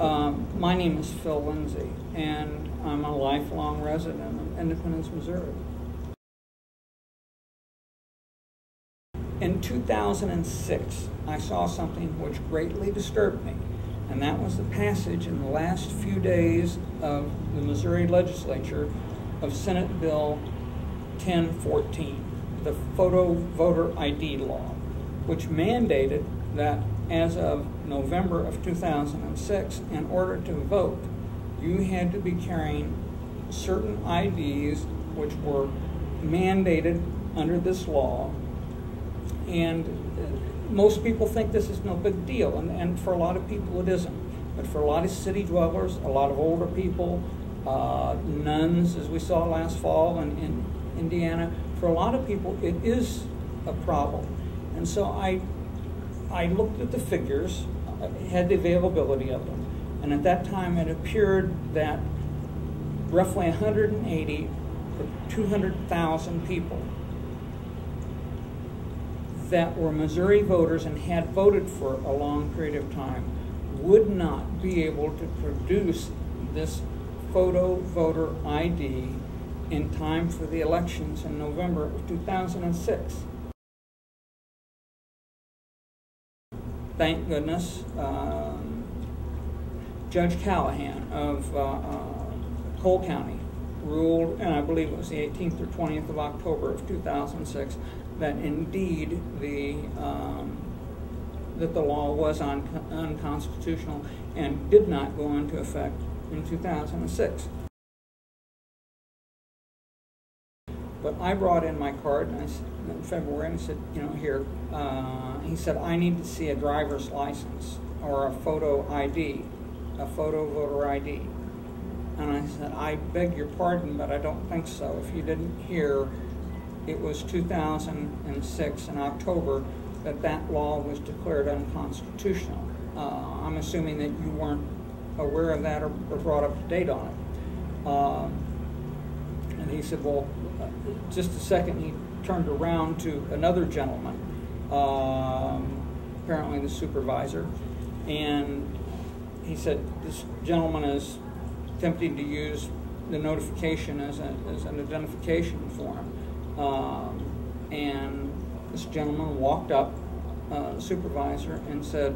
My name is Phil Lindsay, and I'm a lifelong resident of Independence, Missouri. In 2006, I saw something which greatly disturbed me, and that was the passage in the last few days of the Missouri legislature of Senate Bill 1014, the photo voter ID law, which mandated that as of November of 2006, in order to vote, you had to be carrying certain IDs which were mandated under this law. And most people think this is no big deal, and for a lot of people it isn't. But for a lot of city dwellers, a lot of older people, nuns, as we saw last fall in Indiana, for a lot of people it is a problem. And so I looked at the figures, had the availability of them, and at that time it appeared that roughly 180 or 200,000 people that were Missouri voters and had voted for a long period of time would not be able to produce this photo voter ID in time for the elections in November of 2006. Thank goodness, Judge Callahan of Cole County ruled, and I believe it was the 18th or 20th of October of 2006, that indeed that the law was unconstitutional and did not go into effect in 2006. But I brought in my card in February, and I said, you know, here, he said, I need to see a driver's license or a photo ID, a photo voter ID. And I said, I beg your pardon, but I don't think so. If you didn't hear, it was 2006 in October that law was declared unconstitutional. I'm assuming that you weren't aware of that or brought up to date on it. And he said, well, just a second. He turned around to another gentleman, apparently the supervisor, and he said, this gentleman is attempting to use the notification as an identification form. And this gentleman walked up, the supervisor, and said,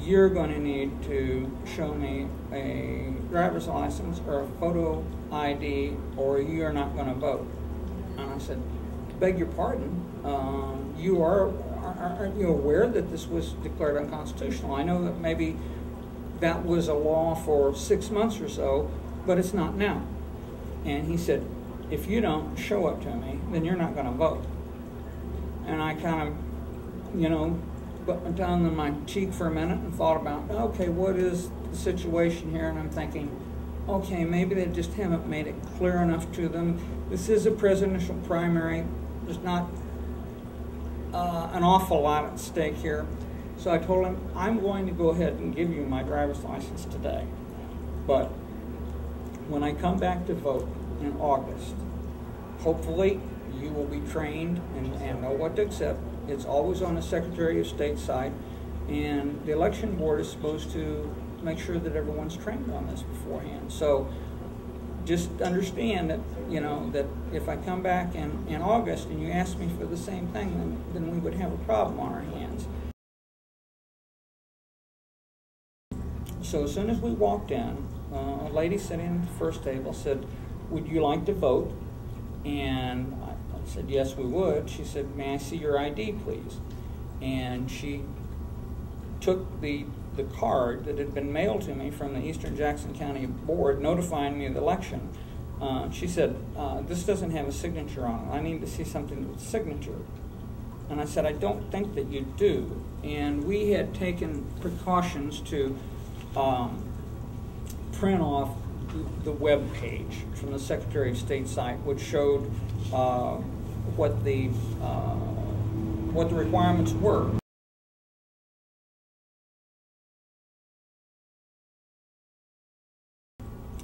you're going to need to show me a driver's license or a photo ID or you're not going to vote. And I said, beg your pardon, aren't you aware that this was declared unconstitutional? I know that maybe that was a law for 6 months or so, but it's not now. And he said, if you don't show it to me, then you're not going to vote. And I kind of, you know, put my tongue in my cheek for a minute and thought about, okay, what is the situation here? And I'm thinking, okay, maybe they just haven't made it clear enough to them. This is a presidential primary. There's not an awful lot at stake here. So I told him, I'm going to go ahead and give you my driver's license today. But when I come back to vote in August, hopefully you will be trained and know what to accept. It's always on the Secretary of State side, and the election board is supposed to make sure that everyone's trained on this beforehand. So just understand that, you know, that if I come back in August and you ask me for the same thing, then we would have a problem on our hands. So as soon as we walked in, a lady sitting at the first table said, would you like to vote? And I said, yes, we would. She said, may I see your ID, please? And she took the card that had been mailed to me from the Eastern Jackson County Board notifying me of the election. She said, this doesn't have a signature on it. I need to see something with a signature. And I said, I don't think that you do. And we had taken precautions to print off the web page from the Secretary of State site, which showed what the requirements were.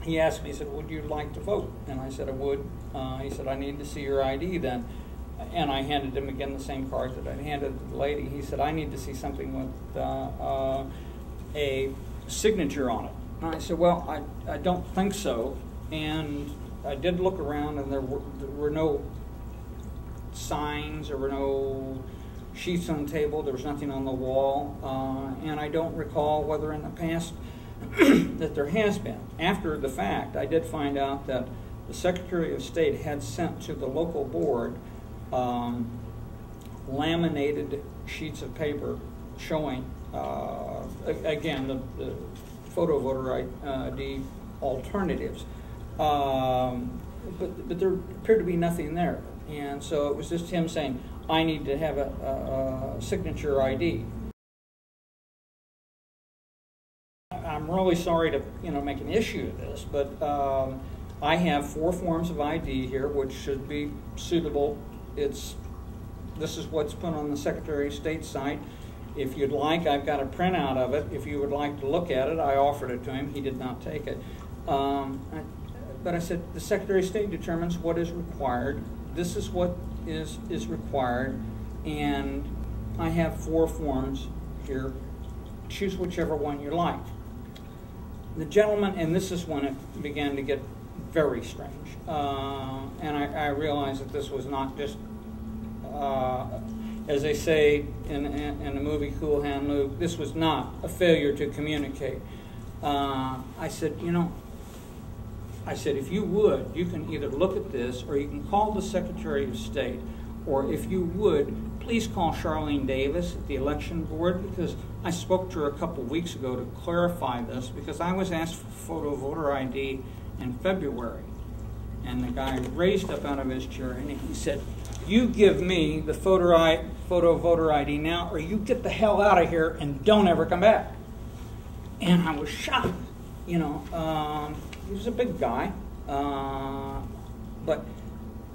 He asked me, he said, would you like to vote? And I said, I would. He said, I need to see your ID then. And I handed him again the same card that I handed the lady. He said, I need to see something with a signature on it. And I said, well, I don't think so. And I did look around, and there were no signs, there were no sheets on the table, there was nothing on the wall, and I don't recall whether in the past that there has been. After the fact, I did find out that the Secretary of State had sent to the local board laminated sheets of paper showing, again, the photo voter ID alternatives. But there appeared to be nothing there. And so it was just him saying, I need to have a signature ID. I'm really sorry to make an issue of this, but I have 4 forms of ID here, which should be suitable. This is what's put on the Secretary of State site. If you'd like, I've got a printout of it. If you would like to look at it, I offered it to him. He did not take it. But I said, the Secretary of State determines what is required. This is what is required, and I have 4 forms here. Choose whichever one you like. The gentleman, and this is when it began to get very strange, and I realized that this was not just, as they say in the movie Cool Hand Luke, this was not a failure to communicate. I said, if you would, you can either look at this, or you can call the Secretary of State, or if you would, please call Charlene Davis at the election board, because I spoke to her a couple weeks ago to clarify this, because I was asked for photo voter ID in February. And the guy raised up out of his chair and he said, you give me the photo voter ID now, or you get the hell out of here and don't ever come back. And I was shocked. He was a big guy, but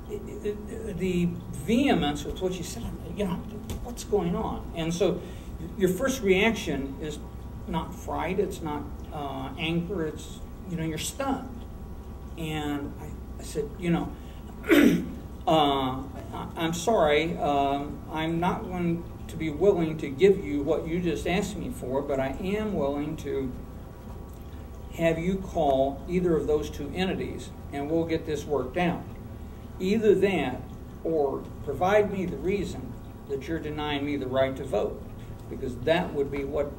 the vehemence with which he said, what's going on? And so your first reaction is not fright, it's not anger, it's, you're stunned. And I said, I'm sorry, I'm not going to be willing to give you what you just asked me for, but I am willing to have you call either of those 2 entities, and we'll get this worked out. Either that, or provide me the reason that you're denying me the right to vote, because that would be what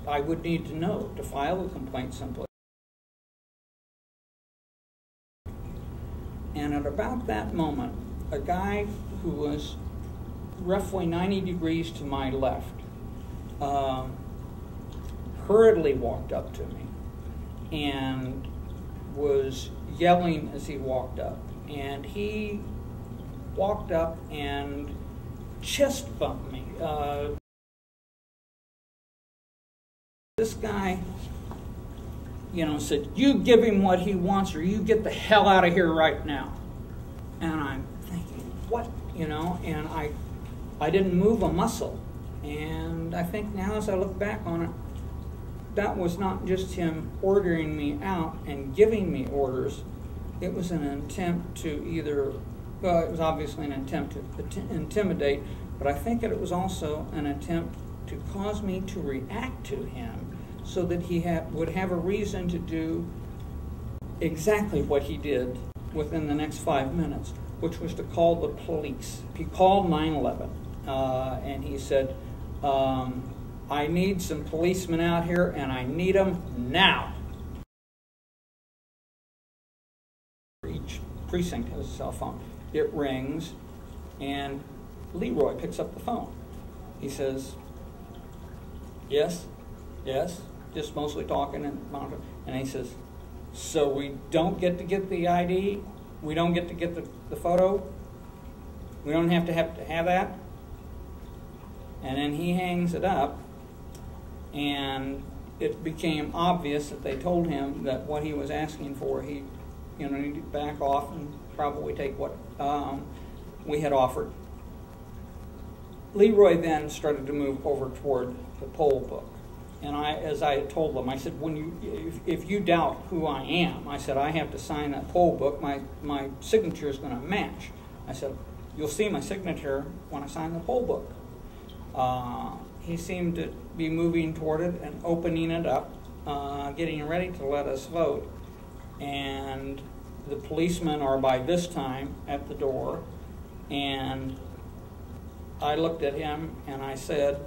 I would need to know to file a complaint someplace. And at about that moment, a guy who was roughly 90 degrees to my left hurriedly walked up to me and was yelling as he walked up. And he walked up and chest bumped me. This guy, said, you give him what he wants, or you get the hell out of here right now. And I'm thinking, what? And I didn't move a muscle. And I think now as I look back on it, that was not just him ordering me out and giving me orders. It was an attempt to either, well, it was obviously an attempt to intimidate, but I think that it was also an attempt to cause me to react to him so that he would have a reason to do exactly what he did within the next 5 minutes, which was to call the police. He called 911, and he said, I need some policemen out here, and I need them now. Each precinct has a cell phone. It rings, and Leroy picks up the phone. He says, yes, just mostly talking, and he says, so we don't get the ID? We don't get to get the photo? We don't have to have that? And then he hangs it up, and it became obvious that they told him that what he was asking for, he needed to back off and probably take what we had offered. Leroy then started to move over toward the poll book. And as I told them, I said, if you doubt who I am, I said, I have to sign that poll book. My signature is going to match. I said, you'll see my signature when I sign the poll book. He seemed to be moving toward it and opening it up. getting ready to let us vote, and the policemen are by this time at the door, and I looked at him and I said,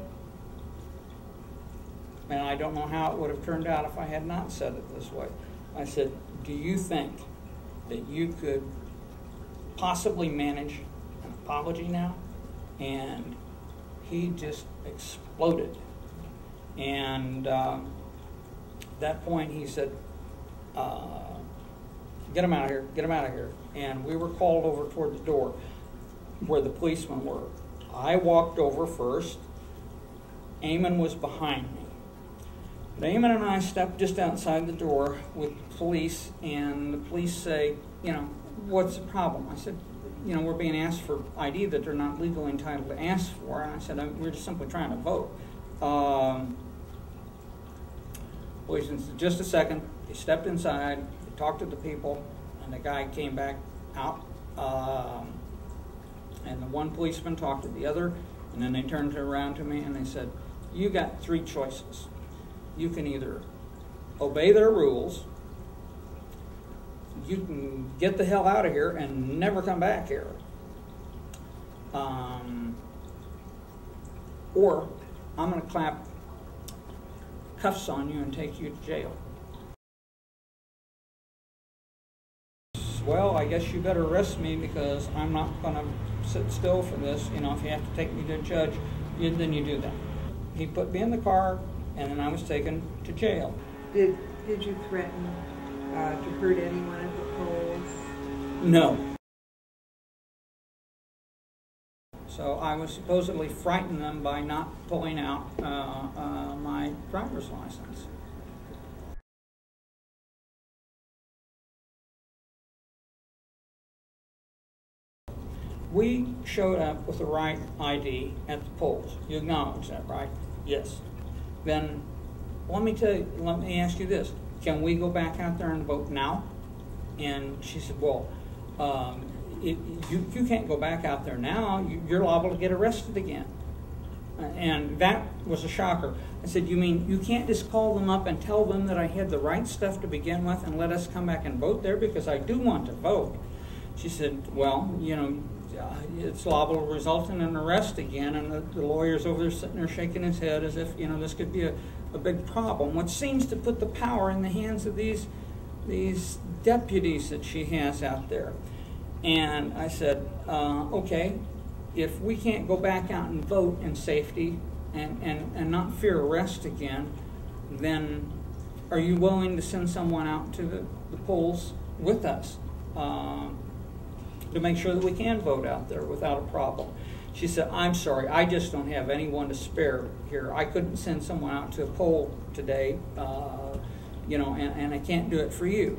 and I don't know how it would have turned out if I had not said it this way, I said, do you think that you could possibly manage an apology now? And he just exploded. And at that point he said, get him out of here, get him out of here. And we were called over toward the door where the policemen were. I walked over first. Eamon was behind me. But Eamon and I stepped just outside the door with the police, and the police say, you know, what's the problem? I said, you know, we're being asked for ID that they're not legally entitled to ask for. And I said, we're just simply trying to vote. Police said, just a second. They stepped inside, they talked to the people, and the guy came back out. And the one policeman talked to the other, and then they turned around to me and they said, you got three choices. You can either obey their rules, you can get the hell out of here and never come back here, or I'm going to clap cuffs on you and take you to jail. Well, I guess you better arrest me because I'm not going to sit still for this. You know, if you have to take me to a judge, then you do that. He put me in the car, and then I was taken to jail. Did you threaten to hurt anyone at the polls? No. So I was supposedly frightening them by not pulling out my driver's license. We showed up with the right ID at the polls. You acknowledge that, right? Yes. Then let me ask you this. Can we go back out there and vote now? And she said, well, you can't go back out there now. You're liable to get arrested again. And that was a shocker. I said, you mean you can't just call them up and tell them that I had the right stuff to begin with and let us come back and vote there because I do want to vote? She said, well, you know, it's liable to result in an arrest again, and the lawyer's over there sitting there shaking his head as if, you know, this could be a big problem, which seems to put the power in the hands of these deputies that she has out there. And I said, okay, if we can't go back out and vote in safety and not fear arrest again, then are you willing to send someone out to the polls with us? To make sure that we can vote out there without a problem. She said, I'm sorry, I just don't have anyone to spare here. I couldn't send someone out to a poll today, you know, and I can't do it for you.